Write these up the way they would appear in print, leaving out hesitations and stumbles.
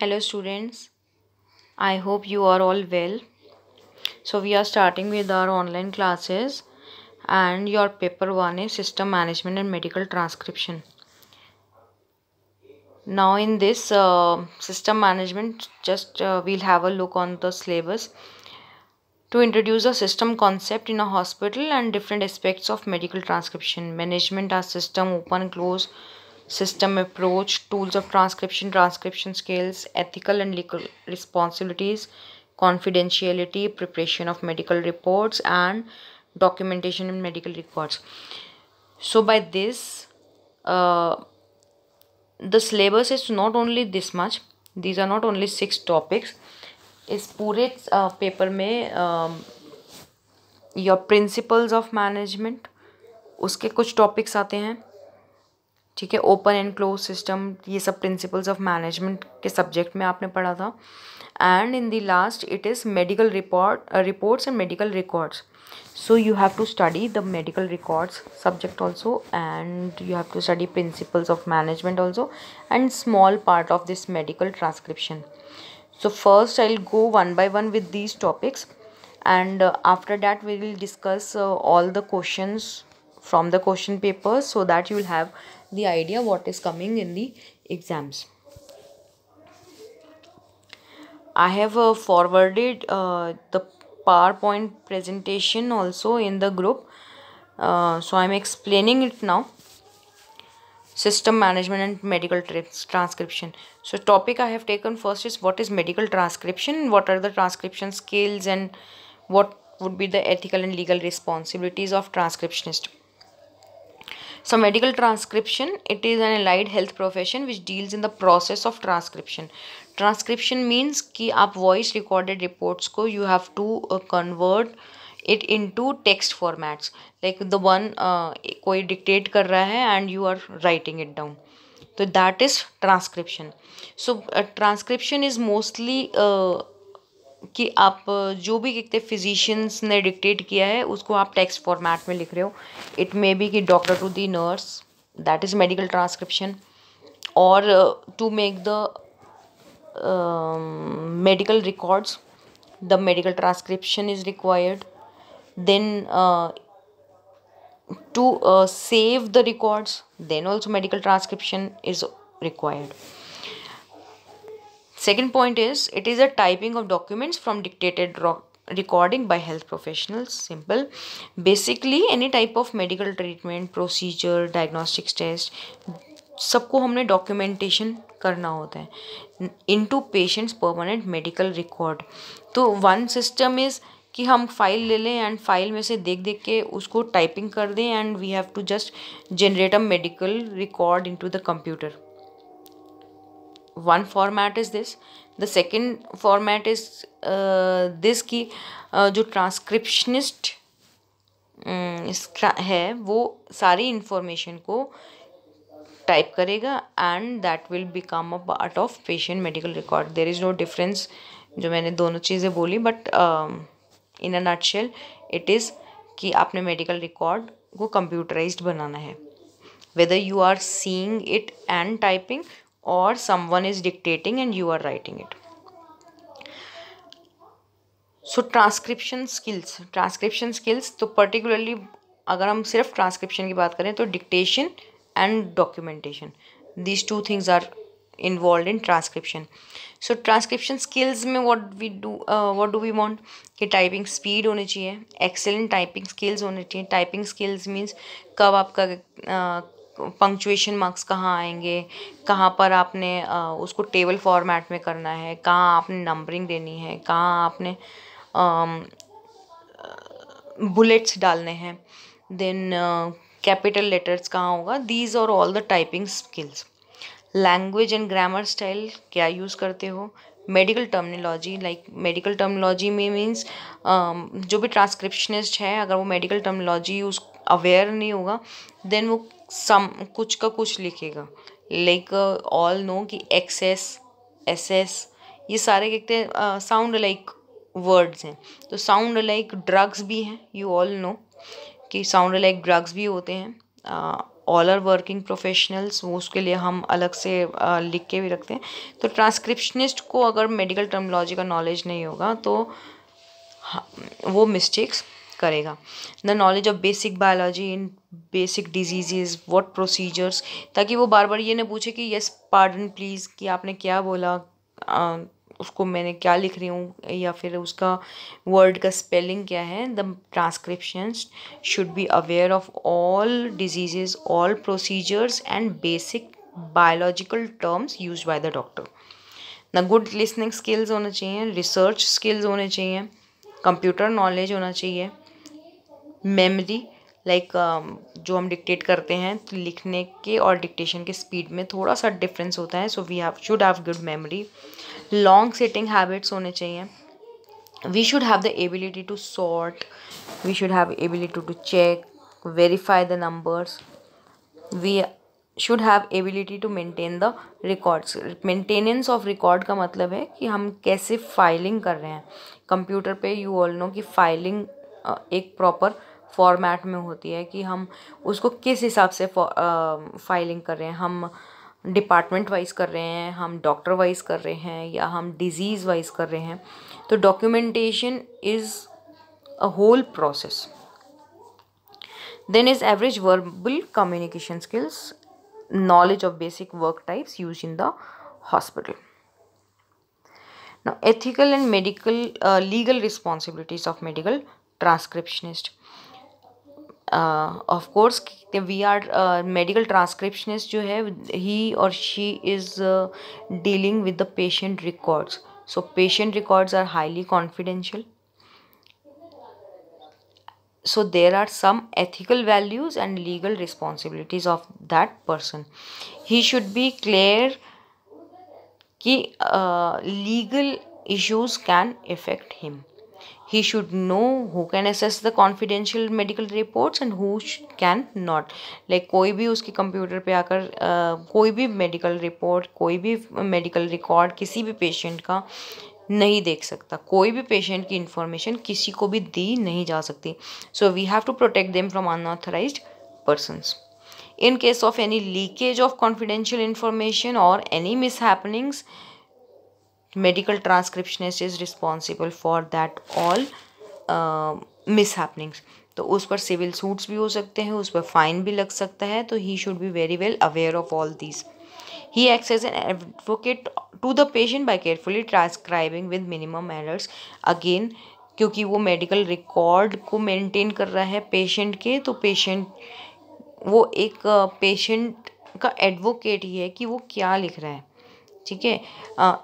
Hello students, I hope you are all well. So we are starting with our online classes and your paper 1 is system management and medical transcription. Now in this system management we'll have a look on the syllabus to introduce a system concept in a hospital and different aspects of medical transcription. Management as system, open close system approach, tools of transcription, transcription skills, ethical and legal responsibilities, confidentiality, preparation of medical reports, and documentation in medical records. So, by this, the syllabus is not only this much, these are not only 6 topics. इस पूरे paper में your principles of management उसके कुछ topics आते हैं, ठीक है. Open and close system, ये सब प्रिंसिपल्स ऑफ मैनेजमेंट के सब्जेक्ट में आपने पढ़ा था. And in the last it is medical reports and medical records. So you have to study the medical records subject also, and you have to study principles of management also, and small part of this medical transcription. So first I'll go one by one with these topics, and after that we will discuss all the questions from the question papers, so that you will have the idea what is coming in the exams. I have forwarded the PowerPoint presentation also in the group, so I'm explaining it now. System management and medical transcription. So topic I have taken first is what is medical transcription, what are the transcription skills, and what would be the ethical and legal responsibilities of transcriptionist. So medical transcription, it is an allied health profession which deals in the process of transcription. Transcription means कि आप voice recorded reports को you have to convert it into text formats, like the one कोई dictate कर रहा है and you are writing it down. So that is transcription. So transcription is mostly कि आप जो भी लिखते फिजिशियंस ने डिक्टेट किया है उसको आप टेक्स्ट फॉर्मेट में लिख रहे हो. इट मे बी कि doctor to the nurse, that is medical transcription. और to make the medical records, the medical transcription is required. Then to save the records, then also medical transcription is required. Second point is it is a typing of documents from dictated recording by health professionals. Simple. Basically any type of medical treatment, procedure, diagnostics test, सबको हमने documentation करना होता है into patients permanent medical record. तो one system is कि हम file ले लें एंड फाइल में से देख देख के उसको टाइपिंग कर दें, and we have to just generate a medical record into the computer. One format is this. The second format is this कि जो ट्रांसक्रिप्शनिस्ट है वो सारी इंफॉर्मेशन को टाइप करेगा and that will become a part of patient medical record. There is no difference जो मैंने दोनों चीज़ें बोली, but in a nutshell it is कि आपने मेडिकल रिकॉर्ड को कंप्यूटराइज्ड बनाना है, whether you are seeing it and typing or someone is dictating and you are writing it. So transcription skills तो particularly अगर हम सिर्फ ट्रांसक्रिप्शन की बात करें तो dictation and documentation, these two things are involved in transcription. So transcription skills में what do we want कि टाइपिंग स्पीड होनी चाहिए, एक्सेलेंट टाइपिंग स्किल्स होनी चाहिए. टाइपिंग स्किल्स मीन्स कब आपका पंक्चुएशन मार्क्स कहाँ आएंगे, कहाँ पर आपने उसको टेबल फॉर्मेट में करना है, कहाँ आपने नंबरिंग देनी है, कहाँ आपने बुलेट्स डालने हैं, देन कैपिटल लेटर्स कहाँ होगा. These are all the typing skills. Language and grammar style क्या यूज़ करते हो. Medical terminology, like medical terminology में मीन्स जो भी ट्रांसक्रिप्शनिस्ट है अगर वो मेडिकल टर्मिनोलॉजी यूज़ अवेयर नहीं होगा देन वो कुछ का कुछ लिखेगा. लाइक ऑल नो कि एक्सेस, एसएस, ये सारे कहते हैं साउंड लाइक वर्ड्स हैं. तो साउंड लाइक ड्रग्स भी हैं, यू ऑल नो कि साउंड लाइक ड्रग्स भी होते हैं. ऑल आर वर्किंग प्रोफेशनल्स, वो उसके लिए हम अलग से लिख के भी रखते हैं। तो ट्रांसक्रिप्शनिस्ट को अगर मेडिकल टर्मिनोलॉजी का नॉलेज नहीं होगा तो वो मिस्टेक्स करेगा। The knowledge of basic biology in basic diseases, what procedures, ताकि वो बार बार ये ना पूछे कि यस पार्डन प्लीज़ कि आपने क्या बोला, उसको मैंने क्या लिख रही हूँ, या फिर उसका वर्ड का स्पेलिंग क्या है। The transcriptions should be aware of all diseases, all procedures and basic biological terms used by the doctor. ना गुड लिसनिंग स्किल्स होने चाहिए, रिसर्च स्किल्स होने चाहिए, कंप्यूटर नॉलेज होना चाहिए, मेमोरी लाइक जो हम डिक्टेट करते हैं तो लिखने के और डिक्टेशन के स्पीड में थोड़ा सा डिफरेंस होता है, so we have should have good memory. Long sitting habits होने चाहिए। We should have the ability to sort, we should have ability to check, verify the numbers, we should have ability to maintain the records. Maintenance of record का मतलब है कि हम कैसे filing कर रहे हैं कंप्यूटर पे। यू ऑल नो कि फाइलिंग एक प्रॉपर फॉर्मेट में होती है कि हम उसको किस हिसाब से फाइलिंग कर रहे हैं। हम डिपार्टमेंट वाइज कर रहे हैं, हम डॉक्टर वाइज कर रहे हैं, या हम डिजीज़ वाइज कर रहे हैं। तो documentation is a whole process. Then is average verbal communication skills, knowledge of basic work types used in the hospital. Now, ethical and medical legal responsibilities of medical transcriptionist. Of course, we are medical transcriptionist जो है, he or she is dealing with the patient records. So patient records are highly confidential. So there are some ethical values and legal responsibilities of that person. He should be clear कि legal issues can affect him. He should know who can access the confidential medical reports and who can not. Like कोई भी उसके computer पे आकर कोई भी medical report, कोई भी मेडिकल रिकॉर्ड किसी भी पेशेंट का नहीं देख सकता। कोई भी पेशेंट की इंफॉर्मेशन किसी को भी दी नहीं जा सकती। So we have to protect them from unauthorised persons. In case of any leakage of confidential information or any mishappenings, medical transcriptionist is responsible for that all mishappenings. तो उस पर सिविल सूट्स भी हो सकते हैं, उस पर फाइन भी लग सकता है। तो he should be very well aware of all these. He acts as an advocate to the patient by carefully transcribing with minimum errors. Again, क्योंकि वो मेडिकल रिकॉर्ड को मेंटेन कर रहा है पेशेंट के, तो पेशेंट वो एक पेशेंट का एडवोकेट ही है कि वो क्या लिख रहा है. ठीक है.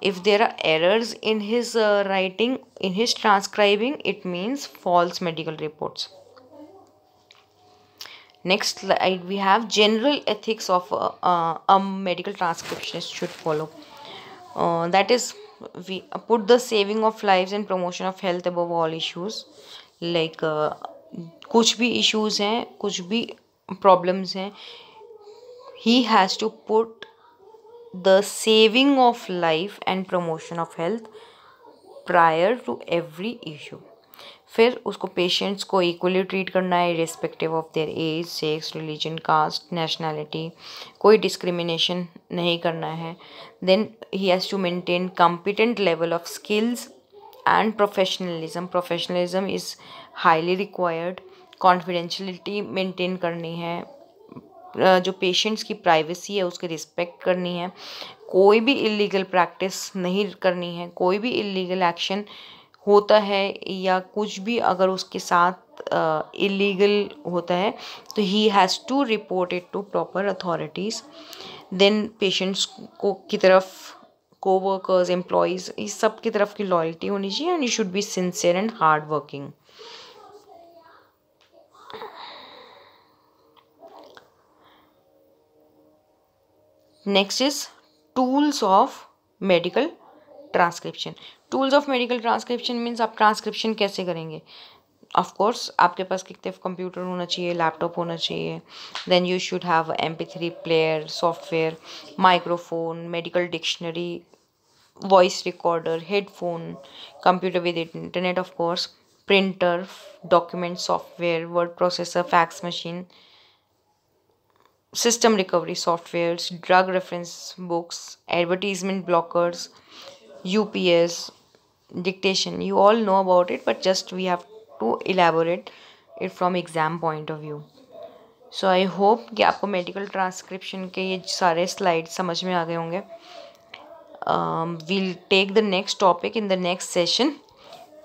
If there are errors in his writing, in his transcribing, it means false medical reports. Next slide, we have general ethics of a medical transcriptionist should follow. That is, we put the saving of lives and promotion of health above all issues. Like कुछ भी issues हैं, कुछ भी problems हैं, he has to put the saving of life and promotion of health prior to every issue. फिर उसको patients को equally treat करना है, respective of their age, sex, religion, caste, nationality. कोई डिस्क्रिमिनेशन नहीं करना है. Then he has to maintain competent level of skills and professionalism. Professionalism is highly required. Confidentiality maintain करनी है. जो पेशेंट्स की प्राइवेसी है उसकी रिस्पेक्ट करनी है. कोई भी इलीगल प्रैक्टिस नहीं करनी है. कोई भी इलीगल एक्शन होता है या कुछ भी अगर उसके साथ इलीगल होता है तो he has to report it to proper authorities. Then patients को की तरफ कोवर्कर्स, एम्प्लॉयज़, इस सब की तरफ की लॉयल्टी होनी चाहिए. And you should be sincere and hard working. Next is tools of medical transcription. Tools of medical transcription means आप ट्रांसक्रिप्शन कैसे करेंगे. ऑफ कोर्स आपके पास कितने कंप्यूटर होना चाहिए, लैपटॉप होना चाहिए. Then you should have MP3 player, software, microphone, medical dictionary, voice recorder, headphone, computer with internet of course, printer, document software, word processor, fax machine, system recovery softwares, drug reference books, advertisement blockers, UPS, dictation. You all know about it, but just we have to elaborate it from exam point of view. So I hope कि आपको medical transcription के ये सारे slide समझ में आ गए होंगे. We'll take the next topic in the next session.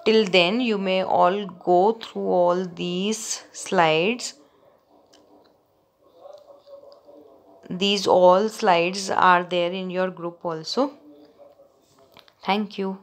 Till then, you may all go through all these slides. These all slides are there in your group also. Thank you.